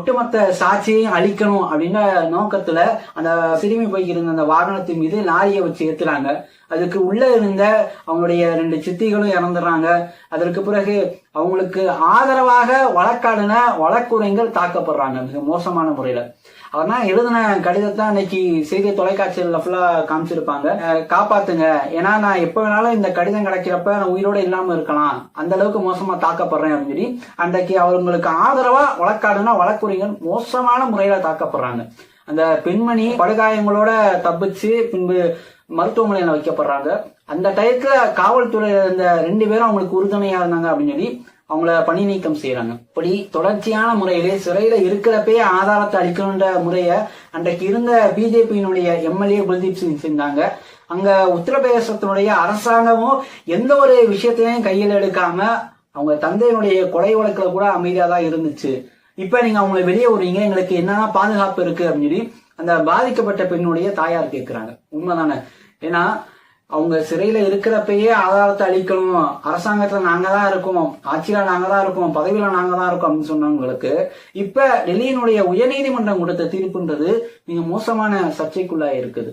ஒட்டுமொத்த சாட்சியையும் அழிக்கணும் அப்படின்ற நோக்கத்துல அந்த சிறுமி போய்க்கிருந்த அந்த வாகனத்தின் மீது லாரியை வச்சு ஏத்துறாங்க. அதுக்கு உள்ள இருந்த அவங்களுடைய 2 சித்திகளும் இறந்துடுறாங்க. அதற்கு பிறகு அவங்களுக்கு ஆதரவாக வழக்காடின வழக்குரைஞர்கள் தாக்கப்படுறாங்க மிக மோசமான முறையில. அவர்னா எழுதின கடிதத்தை அன்னைக்கு செய்தி தொலைக்காட்சியில் ஃபுல்லா காமிச்சிருப்பாங்க. காப்பாத்துங்க, ஏன்னா நான் எப்ப வேணாலும் இந்த கடிதம் கிடைக்கிறப்ப நான் உயிரோட இல்லாம இருக்கலாம், அந்த அளவுக்கு மோசமா தாக்கப்படுறேன் அப்படின்னு சொல்லி அன்றைக்கு அவங்களுக்கு ஆதரவா வழக்காடுனா வழக்குரைஞர்கள் மோசமான முறையில தாக்கப்படுறாங்க. அந்த பெண்மணி படுகாயங்களோட தப்பிச்சு பின்பு மருத்துவமனையில வைக்கப்படுறாங்க. அந்த டயத்துல காவல்துறை இந்த 2 பேரும் அவங்களுக்கு உறுதுணையா இருந்தாங்க அப்படின்னு சொல்லி அவங்கள பணி நீக்கம் செய்யறாங்க. இப்படி தொடர்ச்சியான முறையிலே சிறையில இருக்கிறப்பே ஆதாரத்தை அளிக்கணுன்ற முறைய அன்றைக்கு இருந்த பிஜேபியினுடைய எம்எல்ஏ குல்தீப் சிங் செஞ்சாங்க. அங்க உத்தரப்பிரதேசத்தினுடைய அரசாங்கமும் எந்த ஒரு விஷயத்தையும் கையில் எடுக்காம அவங்க தந்தையினுடைய கொலை வழக்குல கூட அமைதியா தான் இருந்துச்சு. இப்ப நீங்க அவங்களை வெளியே விடுறீங்க, எங்களுக்கு என்னன்னா பாதுகாப்பு இருக்கு அப்படின்னு சொல்லி அந்த பாதிக்கப்பட்ட பெண்ணுடைய தாயார் கேட்கிறாங்க. உண்மைதானே? ஏன்னா அவங்க சிறையில இருக்கிறப்பயே ஆதாரத்தை அளிக்கணும், அரசாங்கத்துல நாங்க தான் இருக்கோம், ஆட்சியில நாங்க தான் இருக்கோம், பதவியில நாங்க தான் இருக்கோம் அப்படின்னு சொன்னவங்களுக்கு இப்ப டெல்லியினுடைய உயர்நீதிமன்றம் கொடுத்த தீர்ப்புன்றது மிக மோசமான சர்ச்சைக்குள்ளா இருக்குது.